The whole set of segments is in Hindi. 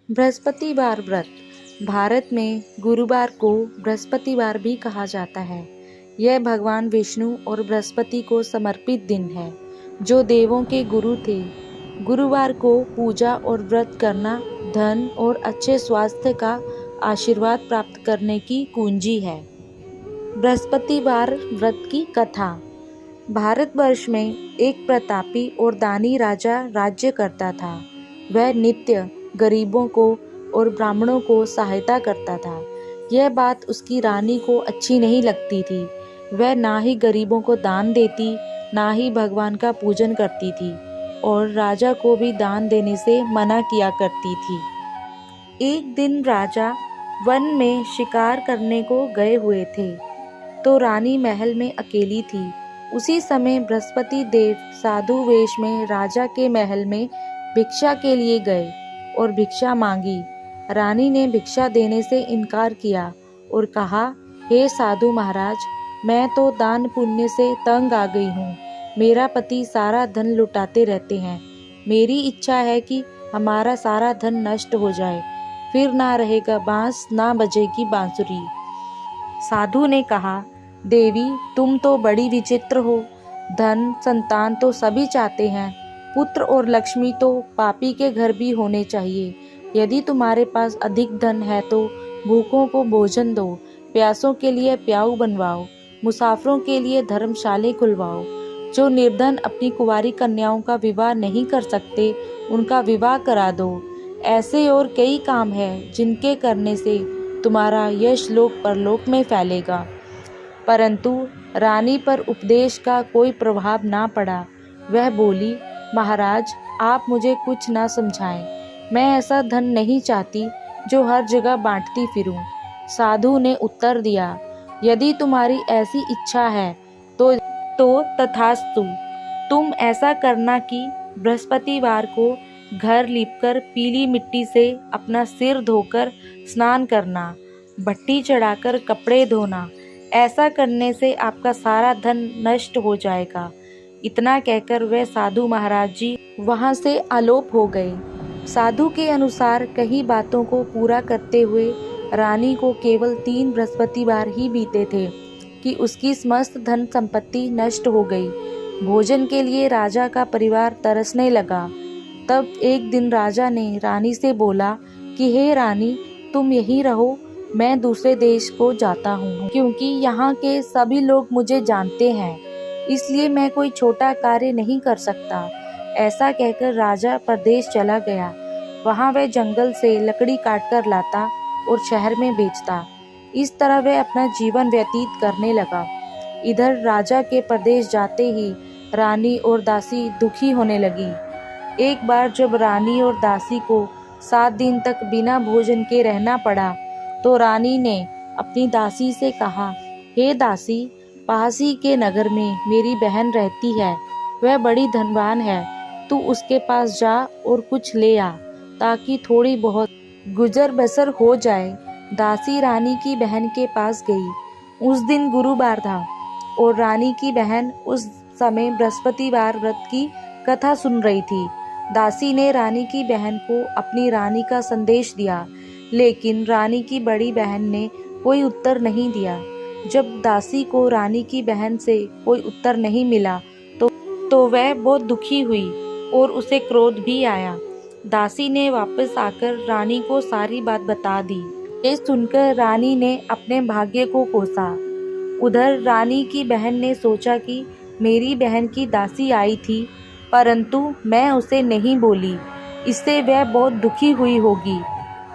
बृहस्पतिवार व्रत। भारत में गुरुवार को बृहस्पतिवार भी कहा जाता है। यह भगवान विष्णु और बृहस्पति को समर्पित दिन है, जो देवों के गुरु थे। गुरुवार को पूजा और व्रत करना धन और अच्छे स्वास्थ्य का आशीर्वाद प्राप्त करने की कुंजी है। बृहस्पतिवार व्रत की कथा। भारतवर्ष में एक प्रतापी और दानी राजा राज्य करता था। वह नित्य गरीबों को और ब्राह्मणों को सहायता करता था। यह बात उसकी रानी को अच्छी नहीं लगती थी। वह ना ही गरीबों को दान देती, ना ही भगवान का पूजन करती थी और राजा को भी दान देने से मना किया करती थी। एक दिन राजा वन में शिकार करने को गए हुए थे, तो रानी महल में अकेली थी। उसी समय बृहस्पति देव साधु वेश में राजा के महल में भिक्षा के लिए गए और भिक्षा मांगी। रानी ने भिक्षा देने से इनकार किया और कहा, हे साधु महाराज, मैं तो दान पुण्य से तंग आ गई हूँ। मेरा पति सारा धन लुटाते रहते हैं। मेरी इच्छा है कि हमारा सारा धन नष्ट हो जाए, फिर ना रहेगा बांस, ना बजेगी बांसुरी। साधु ने कहा, देवी, तुम तो बड़ी विचित्र हो। धन संतान तो सभी चाहते हैं, पुत्र और लक्ष्मी तो पापी के घर भी होने चाहिए। यदि तुम्हारे पास अधिक धन है तो भूखों को भोजन दो, प्यासों के लिए प्याऊ बनवाओ, मुसाफिरों के लिए धर्मशाले खुलवाओ। जो निर्धन अपनी कुंवारी कन्याओं का विवाह नहीं कर सकते, उनका विवाह करा दो। ऐसे और कई काम हैं जिनके करने से तुम्हारा यश लोक परलोक में फैलेगा। परंतु रानी पर उपदेश का कोई प्रभाव ना पड़ा। वह बोली, महाराज, आप मुझे कुछ ना समझाएं। मैं ऐसा धन नहीं चाहती जो हर जगह बांटती फिरूं। साधु ने उत्तर दिया, यदि तुम्हारी ऐसी इच्छा है तो तथास्तु। तुम ऐसा करना कि बृहस्पतिवार को घर लीपकर पीली मिट्टी से अपना सिर धोकर स्नान करना, भट्टी चढ़ाकर कपड़े धोना। ऐसा करने से आपका सारा धन नष्ट हो जाएगा। इतना कहकर वह साधु महाराज जी वहां से आलोप हो गए। साधु के अनुसार कई बातों को पूरा करते हुए रानी को केवल 3 बृहस्पतिवार ही बीते थे कि उसकी समस्त धन संपत्ति नष्ट हो गई। भोजन के लिए राजा का परिवार तरसने लगा। तब एक दिन राजा ने रानी से बोला कि हे रानी, तुम यहीं रहो, मैं दूसरे देश को जाता हूँ, क्योंकि यहाँ के सभी लोग मुझे जानते हैं, इसलिए मैं कोई छोटा कार्य नहीं कर सकता। ऐसा कहकर राजा परदेश चला गया। वहाँ वह जंगल से लकड़ी काटकर लाता और शहर में बेचता। इस तरह वह अपना जीवन व्यतीत करने लगा। इधर राजा के परदेश जाते ही रानी और दासी दुखी होने लगी। एक बार जब रानी और दासी को 7 दिन तक बिना भोजन के रहना पड़ा, तो रानी ने अपनी दासी से कहा, हे दासी, पास ही के नगर में मेरी बहन रहती है, वह बड़ी धनवान है। तू उसके पास जा और कुछ ले आ, ताकि थोड़ी बहुत गुजर बसर हो जाए। दासी रानी की बहन के पास गई। उस दिन गुरुवार था और रानी की बहन उस समय बृहस्पतिवार व्रत की कथा सुन रही थी। दासी ने रानी की बहन को अपनी रानी का संदेश दिया, लेकिन रानी की बड़ी बहन ने कोई उत्तर नहीं दिया। जब दासी को रानी की बहन से कोई उत्तर नहीं मिला तो वह बहुत दुखी हुई और उसे क्रोध भी आया। दासी ने वापस आकर रानी को सारी बात बता दी। ये सुनकर रानी ने अपने भाग्य को कोसा। उधर रानी की बहन ने सोचा कि मेरी बहन की दासी आई थी, परंतु मैं उसे नहीं बोली, इससे वह बहुत दुखी हुई होगी।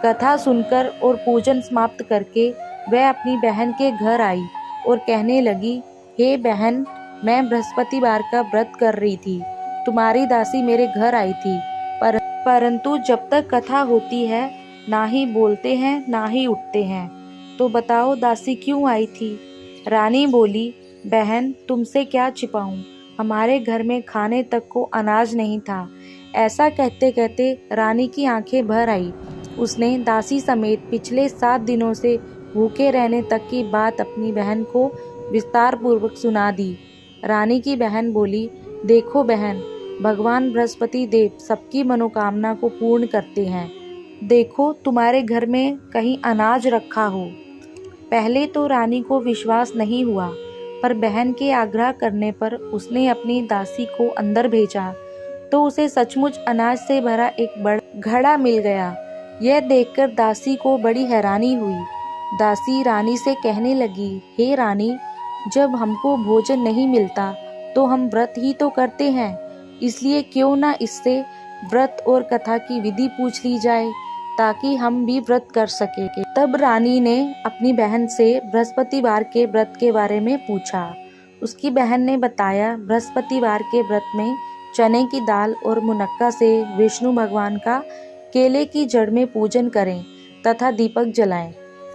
कथा सुनकर और पूजन समाप्त करके वह अपनी बहन के घर आई और कहने लगी, हे बहन, मैं बृहस्पतिवार का व्रत कर रही थी। तुम्हारी दासी मेरे घर आई थी, परंतु जब तक कथा होती है ना ही बोलते हैं ना ही उठते हैं। तो बताओ दासी क्यों आई थी? रानी बोली, बहन, तुमसे क्या छिपाऊं, हमारे घर में खाने तक को अनाज नहीं था। ऐसा कहते कहते रानी की आंखें भर आई। उसने दासी समेत पिछले 7 दिनों से भूखे रहने तक की बात अपनी बहन को विस्तार पूर्वक सुना दी। रानी की बहन बोली, देखो बहन, भगवान बृहस्पति देव सबकी मनोकामना को पूर्ण करते हैं। देखो तुम्हारे घर में कहीं अनाज रखा हो। पहले तो रानी को विश्वास नहीं हुआ, पर बहन के आग्रह करने पर उसने अपनी दासी को अंदर भेजा तो उसे सचमुच अनाज से भरा एक बड़ा घड़ा मिल गया। यह देखकर दासी को बड़ी हैरानी हुई। दासी रानी से कहने लगी, हे रानी, जब हमको भोजन नहीं मिलता तो हम व्रत ही तो करते हैं, इसलिए क्यों ना इससे व्रत और कथा की विधि पूछ ली जाए ताकि हम भी व्रत कर सके। तब रानी ने अपनी बहन से बृहस्पतिवार के व्रत के बारे में पूछा। उसकी बहन ने बताया, बृहस्पतिवार के व्रत में चने की दाल और मुनक्का से विष्णु भगवान का केले की जड़ में पूजन करें तथा दीपक जलाएं।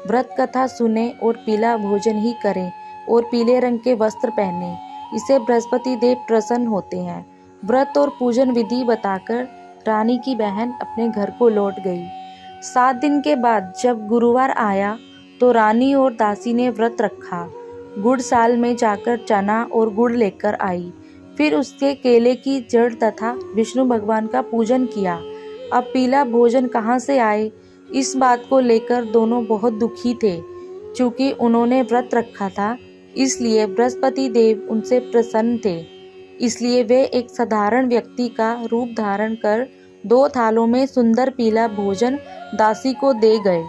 व्रत कथा सुने और पीला भोजन ही करें और पीले रंग के वस्त्र पहने, इसे बृहस्पति देव प्रसन्न होते हैं। व्रत और पूजन विधि बताकर रानी की बहन अपने घर को लौट गई। 7 दिन के बाद जब गुरुवार आया तो रानी और दासी ने व्रत रखा। गुड़साल में जाकर चना और गुड़ लेकर आई, फिर उसके केले की जड़ तथा विष्णु भगवान का पूजन किया। अब पीला भोजन कहाँ से आए, इस बात को लेकर दोनों बहुत दुखी थे। चूँकि उन्होंने व्रत रखा था, इसलिए बृहस्पति देव उनसे प्रसन्न थे। इसलिए वे एक साधारण व्यक्ति का रूप धारण कर 2 थालों में सुंदर पीला भोजन दासी को दे गए।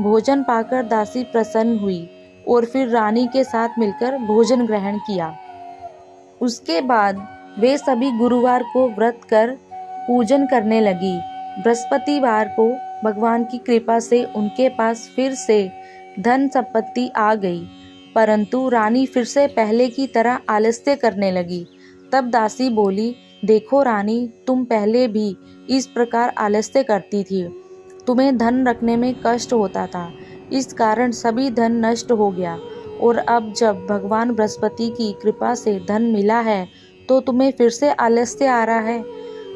भोजन पाकर दासी प्रसन्न हुई और फिर रानी के साथ मिलकर भोजन ग्रहण किया। उसके बाद वे सभी गुरुवार को व्रत कर पूजन करने लगी। बृहस्पतिवार को भगवान की कृपा से उनके पास फिर से धन संपत्ति आ गई, परंतु रानी फिर से पहले की तरह आलस्य करने लगी। तब दासी बोली, देखो रानी, तुम पहले भी इस प्रकार आलस्य करती थी। तुम्हें धन रखने में कष्ट होता था, इस कारण सभी धन नष्ट हो गया, और अब जब भगवान बृहस्पति की कृपा से धन मिला है तो तुम्हें फिर से आलस्य आ रहा है।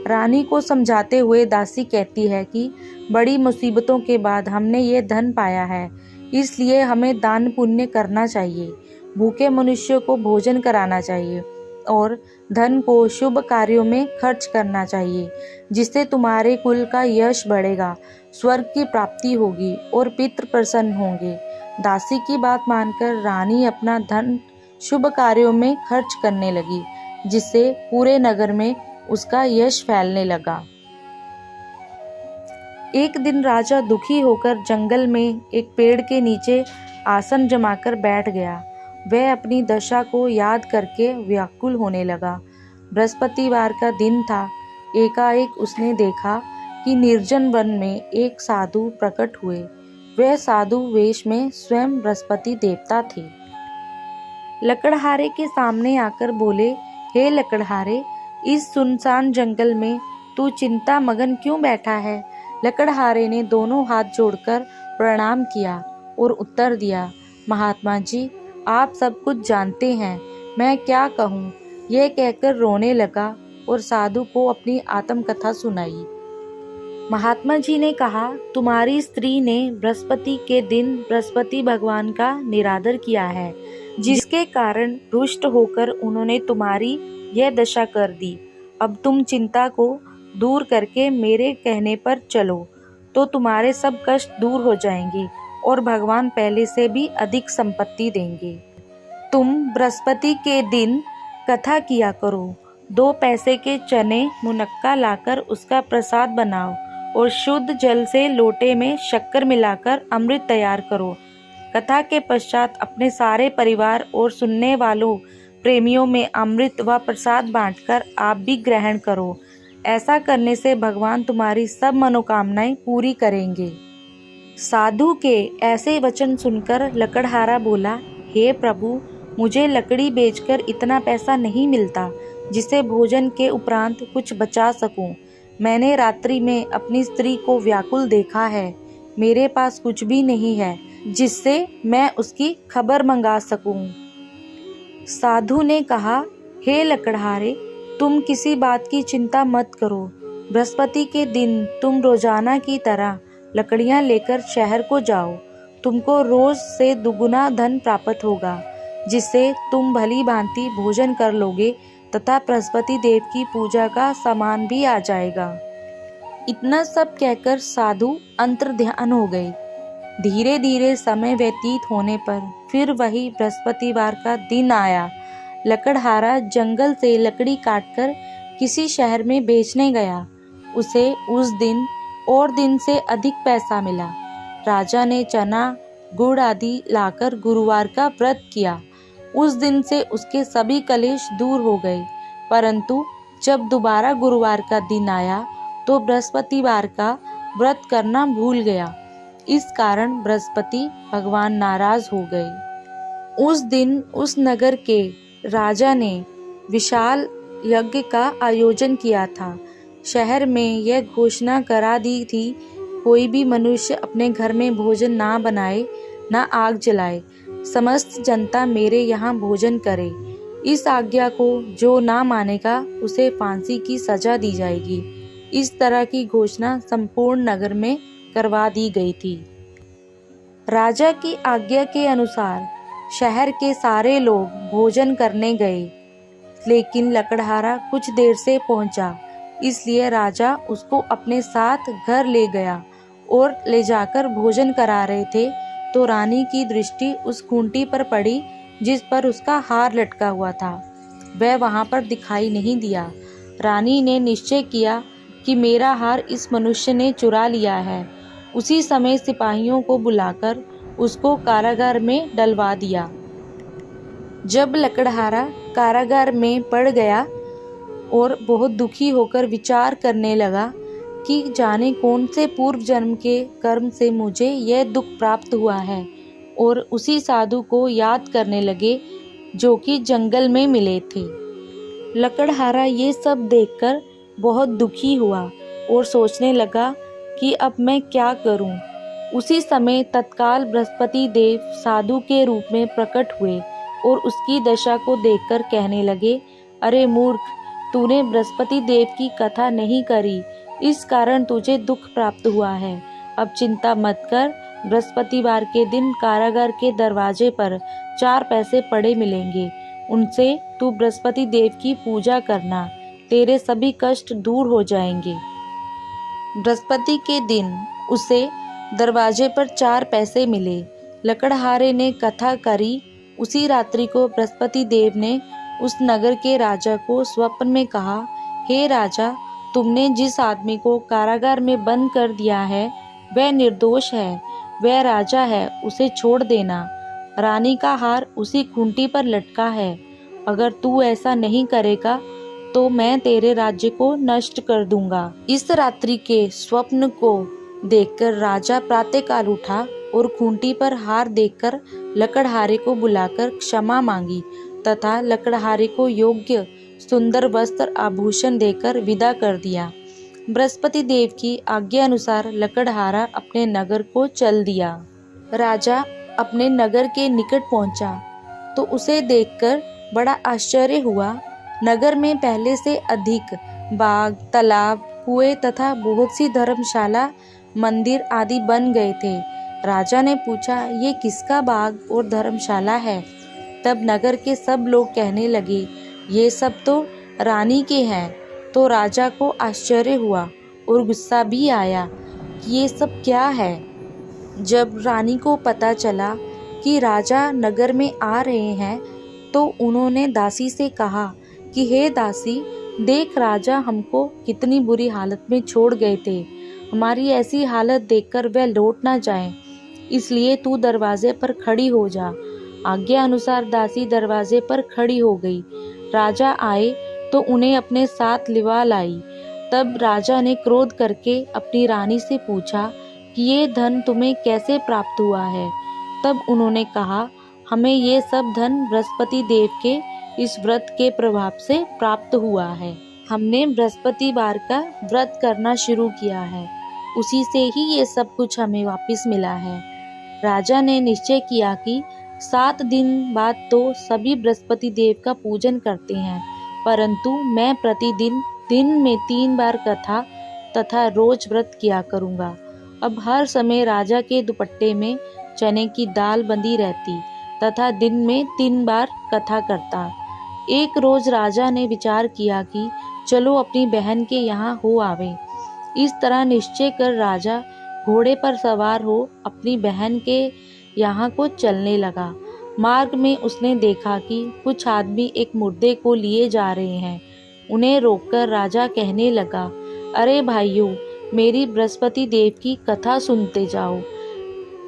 रानी को समझाते हुए दासी कहती है कि बड़ी मुसीबतों के बाद हमने ये धन पाया है, इसलिए हमें दान पुण्य करना चाहिए, भूखे मनुष्यों को भोजन कराना चाहिए और धन को शुभ कार्यों में खर्च करना चाहिए, जिससे तुम्हारे कुल का यश बढ़ेगा, स्वर्ग की प्राप्ति होगी और पितृ प्रसन्न होंगे। दासी की बात मानकर रानी अपना धन शुभ कार्यों में खर्च करने लगी, जिससे पूरे नगर में उसका यश फैलने लगा। एक दिन राजा दुखी होकर जंगल में एक पेड़ के नीचे आसन जमाकर बैठ गया। वह अपनी दशा को याद करके व्याकुल होने लगा। बृहस्पतिवार का दिन था। एकाएक उसने देखा कि निर्जन वन में एक साधु प्रकट हुए। वह साधु वेश में स्वयं बृहस्पति देवता थे। लकड़हारे के सामने आकर बोले, हे लकड़हारे, इस सुनसान जंगल में तू चिंता मगन क्यों बैठा है? लकड़हारे ने दोनों हाथ जोड़कर प्रणाम किया और उत्तर दिया, महात्मा जी, आप सब कुछ जानते हैं, मैं क्या कहूँ। यह कहकर रोने लगा और साधु को अपनी आत्मकथा सुनाई। महात्मा जी ने कहा, तुम्हारी स्त्री ने बृहस्पति के दिन बृहस्पति भगवान का निरादर किया है, जिसके कारण रुष्ट होकर उन्होंने तुम्हारी यह दशा कर दी। अब तुम चिंता को दूर करके मेरे कहने पर चलो तो तुम्हारे सब कष्ट दूर हो जाएंगे और भगवान पहले से भी अधिक संपत्ति देंगे। तुम बृहस्पति के दिन कथा किया करो। 2 पैसे के चने मुनक्का लाकर उसका प्रसाद बनाओ और शुद्ध जल से लोटे में शक्कर मिलाकर अमृत तैयार करो। कथा के पश्चात अपने सारे परिवार और सुनने वालों प्रेमियों में अमृत व प्रसाद बांटकर आप भी ग्रहण करो। ऐसा करने से भगवान तुम्हारी सब मनोकामनाएं पूरी करेंगे। साधु के ऐसे वचन सुनकर लकड़हारा बोला, हे प्रभु, मुझे लकड़ी बेचकर इतना पैसा नहीं मिलता जिससे भोजन के उपरांत कुछ बचा सकूं। मैंने रात्रि में अपनी स्त्री को व्याकुल देखा है। मेरे पास कुछ भी नहीं है जिससे मैं उसकी खबर मंगा सकूं। साधु ने कहा, हे लकड़हारे, तुम किसी बात की चिंता मत करो। बृहस्पति के दिन तुम रोजाना की तरह लकड़ियां लेकर शहर को जाओ। तुमको रोज से दुगुना धन प्राप्त होगा, जिससे तुम भली भांति भोजन कर लोगे तथा बृहस्पति देव की पूजा का सामान भी आ जाएगा। इतना सब कहकर साधु अंतर्ध्यान हो गए। धीरे धीरे समय व्यतीत होने पर फिर वही बृहस्पतिवार का दिन आया। लकड़हारा जंगल से लकड़ी काटकर किसी शहर में बेचने गया। उसे उस दिन और दिन से अधिक पैसा मिला। राजा ने चना गुड़ आदि लाकर गुरुवार का व्रत किया। उस दिन से उसके सभी कलेश दूर हो गए। परंतु जब दोबारा गुरुवार का दिन आया तो बृहस्पतिवार का व्रत करना भूल गया। इस कारण बृहस्पति भगवान नाराज हो गए। उस दिन उस नगर के राजा ने विशाल यज्ञ का आयोजन किया था। शहर में यह घोषणा करा दी थी, कोई भी मनुष्य अपने घर में भोजन ना बनाए, ना आग जलाए। समस्त जनता मेरे यहाँ भोजन करे। इस आज्ञा को जो ना मानेगा उसे फांसी की सजा दी जाएगी। इस तरह की घोषणा संपूर्ण नगर में करवा दी गई थी। राजा की आज्ञा के अनुसार शहर के सारे लोग भोजन करने गए, लेकिन लकड़हारा कुछ देर से पहुंचा। इसलिए राजा उसको अपने साथ घर ले गया और ले जाकर भोजन करा रहे थे तो रानी की दृष्टि उस खूंटी पर पड़ी जिस पर उसका हार लटका हुआ था। वह वहां पर दिखाई नहीं दिया। रानी ने निश्चय किया कि मेरा हार इस मनुष्य ने चुरा लिया है। उसी समय सिपाहियों को बुलाकर उसको कारागार में डलवा दिया। जब लकड़हारा कारागार में पड़ गया और बहुत दुखी होकर विचार करने लगा कि जाने कौन से पूर्व जन्म के कर्म से मुझे यह दुख प्राप्त हुआ है, और उसी साधु को याद करने लगे जो कि जंगल में मिले थे। लकड़हारा ये सब देखकर बहुत दुखी हुआ और सोचने लगा कि अब मैं क्या करूं। उसी समय तत्काल बृहस्पति देव साधु के रूप में प्रकट हुए और उसकी दशा को देखकर कहने लगे, अरे मूर्ख, तूने बृहस्पति देव की कथा नहीं करी, इस कारण तुझे दुख प्राप्त हुआ है। अब चिंता मत कर, बृहस्पतिवार के दिन कारागार के दरवाजे पर 4 पैसे पड़े मिलेंगे, उनसे तू बृहस्पति देव की पूजा करना, तेरे सभी कष्ट दूर हो जाएंगे। बृहस्पति के दिन उसे दरवाजे पर 4 पैसे मिले। लकड़हारे ने कथा करी। उसी रात्रि को बृहस्पति देव ने उस नगर के राजा को स्वप्न में कहा, हे राजा, तुमने जिस आदमी को कारागार में बंद कर दिया है वह निर्दोष है, वह राजा है, उसे छोड़ देना। रानी का हार उसी खूंटी पर लटका है। अगर तू ऐसा नहीं करेगा तो मैं तेरे राज्य को नष्ट कर दूंगा। इस रात्रि के स्वप्न को देखकर राजा प्रातःकाल उठा और खूंटी पर हार देखकर लकड़हारे को बुलाकर क्षमा मांगी तथा लकड़हारे को योग्य सुंदर वस्त्र आभूषण देकर विदा कर दिया। बृहस्पति देव की आज्ञा अनुसार लकड़हारा अपने नगर को चल दिया। राजा अपने नगर के निकट पहुंचा तो उसे देखकर बड़ा आश्चर्य हुआ। नगर में पहले से अधिक बाग, तालाब, कुएं तथा बहुत सी धर्मशाला, मंदिर आदि बन गए थे। राजा ने पूछा, ये किसका बाग और धर्मशाला है? तब नगर के सब लोग कहने लगे, ये सब तो रानी के हैं। तो राजा को आश्चर्य हुआ और गुस्सा भी आया कि ये सब क्या है। जब रानी को पता चला कि राजा नगर में आ रहे हैं तो उन्होंने दासी से कहा कि हे दासी, देख राजा हमको कितनी बुरी हालत में छोड़ गए थे। हमारी ऐसी हालत देखकर वह लौट ना जाए, इसलिए तू दरवाजे पर खड़ी हो जा। आज्ञा अनुसार दासी दरवाजे पर खड़ी हो गई। राजा आए तो उन्हें अपने साथ लिवा लाई। तब राजा ने क्रोध करके अपनी रानी से पूछा कि ये धन तुम्हें कैसे प्राप्त हुआ है? तब उन्होंने कहा, हमें ये सब धन बृहस्पति देव के इस व्रत के प्रभाव से प्राप्त हुआ है। हमने बृहस्पतिवार का व्रत करना शुरू किया है, उसी से ही ये सब कुछ हमें वापस मिला है। राजा ने निश्चय किया कि 7 दिन बाद तो सभी बृहस्पति देव का पूजन करते हैं, परंतु मैं प्रतिदिन दिन में 3 बार कथा तथा रोज व्रत किया करूँगा। अब हर समय राजा के दुपट्टे में चने की दाल बंधी रहती तथा दिन में 3 बार कथा करता। एक रोज राजा ने विचार किया कि चलो अपनी बहन के यहाँ हो आवे। इस तरह निश्चय कर राजा घोड़े पर सवार हो अपनी बहन के यहाँ को चलने लगा। मार्ग में उसने देखा कि कुछ आदमी एक मुर्दे को लिए जा रहे हैं। उन्हें रोककर राजा कहने लगा, अरे भाइयों, मेरी बृहस्पति देव की कथा सुनते जाओ।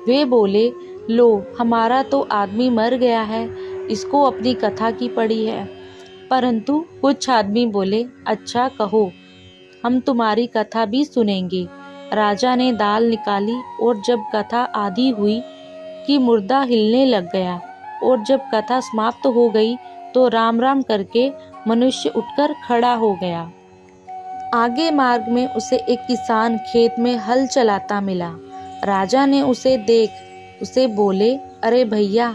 वे बोले, लो, हमारा तो आदमी मर गया है, इसको अपनी कथा की पड़ी है। परंतु कुछ आदमी बोले, अच्छा कहो, हम तुम्हारी कथा भी सुनेंगे। राजा ने दाल निकाली और जब कथा आधी हुई कि मुर्दा हिलने लग गया, और जब कथा समाप्त हो गई तो राम राम करके मनुष्य उठकर खड़ा हो गया। आगे मार्ग में उसे एक किसान खेत में हल चलाता मिला। राजा ने उसे देख उसे बोले, अरे भैया,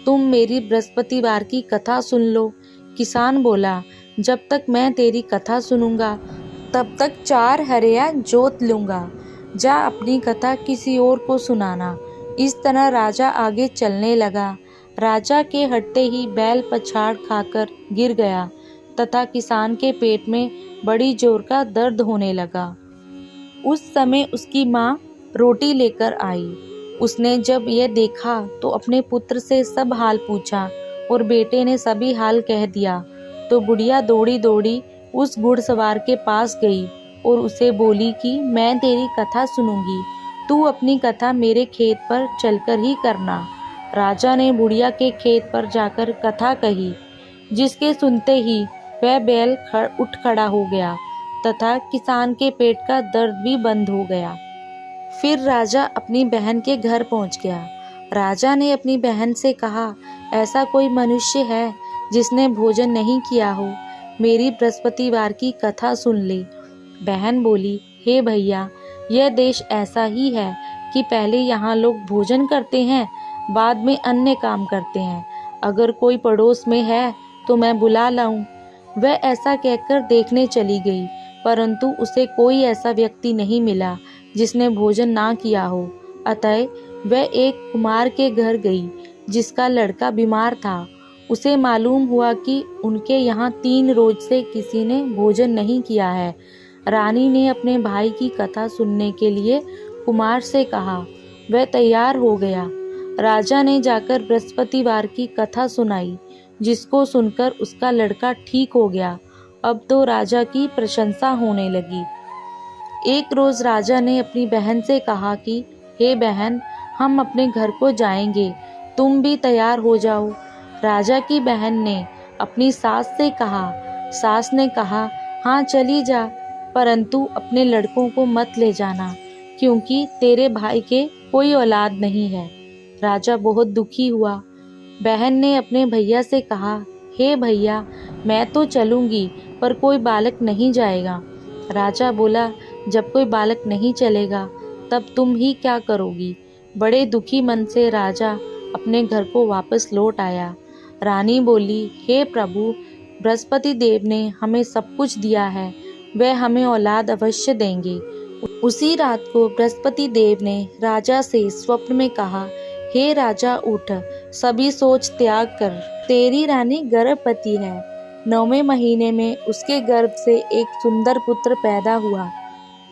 तुम मेरी बृहस्पतिवार की कथा सुन लो। किसान बोला, जब तक मैं तेरी कथा सुनूंगा तब तक 4 हरिया जोत लूंगा। जा अपनी कथा किसी और को सुनाना। इस तरह राजा आगे चलने लगा। राजा के हटते ही बैल पछाड़ खाकर गिर गया तथा किसान के पेट में बड़ी जोर का दर्द होने लगा। उस समय उसकी माँ रोटी लेकर आई। उसने जब यह देखा तो अपने पुत्र से सब हाल पूछा और बेटे ने सभी हाल कह दिया। तो बुढ़िया दौड़ी दौड़ी उस घुड़सवार के पास गई और उसे बोली कि मैं तेरी कथा सुनूंगी, तू अपनी कथा मेरे खेत पर चलकर ही करना। राजा ने बुढ़िया के खेत पर जाकर कथा कही, जिसके सुनते ही वह बैल उठ खड़ा हो गया तथा किसान के पेट का दर्द भी बंद हो गया। फिर राजा अपनी बहन के घर पहुंच गया। राजा ने अपनी बहन से कहा, ऐसा कोई मनुष्य है जिसने भोजन नहीं किया हो, मेरी बृहस्पतिवार की कथा सुन ले। बहन बोली, हे भैया, यह देश ऐसा ही है कि पहले यहाँ लोग भोजन करते हैं, बाद में अन्य काम करते हैं। अगर कोई पड़ोस में है तो मैं बुला लाऊं। वह ऐसा कहकर देखने चली गई, परंतु उसे कोई ऐसा व्यक्ति नहीं मिला जिसने भोजन ना किया हो। अतः वह एक कुमार के घर गई जिसका लड़का बीमार था। उसे मालूम हुआ कि उनके यहाँ 3 रोज से किसी ने भोजन नहीं किया है। रानी ने अपने भाई की कथा सुनने के लिए कुमार से कहा। वह तैयार हो गया। राजा ने जाकर बृहस्पतिवार की कथा सुनाई, जिसको सुनकर उसका लड़का ठीक हो गया। अब तो राजा की प्रशंसा होने लगी। एक रोज राजा ने अपनी बहन से कहा कि हे बहन, हम अपने घर को जाएंगे, तुम भी तैयार हो जाओ। राजा की बहन ने अपनी सास से कहा। सास ने कहा, हाँ चली जा, परंतु अपने लड़कों को मत ले जाना, क्योंकि तेरे भाई के कोई औलाद नहीं है। राजा बहुत दुखी हुआ। बहन ने अपने भैया से कहा, हे भैया, मैं तो चलूंगी, पर कोई बालक नहीं जाएगा। राजा बोला, जब कोई बालक नहीं चलेगा तब तुम ही क्या करोगी। बड़े दुखी मन से राजा अपने घर को वापस लौट आया। रानी बोली, हे प्रभु, बृहस्पति देव ने हमें सब कुछ दिया है, वह हमें औलाद अवश्य देंगे। उसी रात को बृहस्पति देव ने राजा से स्वप्न में कहा, हे राजा, उठ, सभी सोच त्याग कर, तेरी रानी गर्भवती है। 9वें महीने में उसके गर्भ से एक सुंदर पुत्र पैदा हुआ।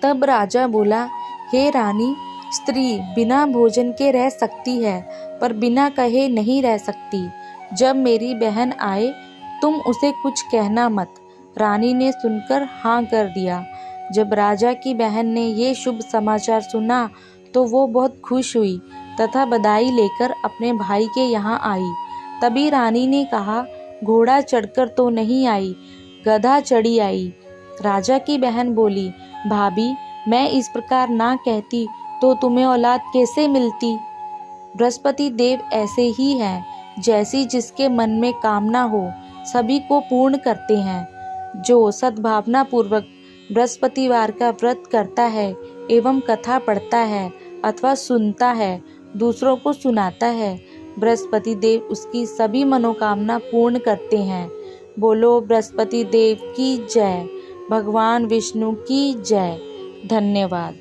तब राजा बोला, हे रानी, स्त्री बिना भोजन के रह सकती है, पर बिना कहे नहीं रह सकती। जब मेरी बहन आए तुम उसे कुछ कहना मत। रानी ने सुनकर हाँ कर दिया। जब राजा की बहन ने ये शुभ समाचार सुना तो वो बहुत खुश हुई तथा बधाई लेकर अपने भाई के यहाँ आई। तभी रानी ने कहा, घोड़ा चढ़कर तो नहीं आई, गधा चढ़ी आई। राजा की बहन बोली, भाभी, मैं इस प्रकार ना कहती तो तुम्हें औलाद कैसे मिलती। बृहस्पति देव ऐसे ही हैं, जैसी जिसके मन में कामना हो सभी को पूर्ण करते हैं। जो सद्भावना पूर्वक बृहस्पतिवार का व्रत करता है एवं कथा पढ़ता है अथवा सुनता है, दूसरों को सुनाता है, बृहस्पति देव उसकी सभी मनोकामना पूर्ण करते हैं। बोलो बृहस्पति देव की जय। भगवान विष्णु की जय। धन्यवाद।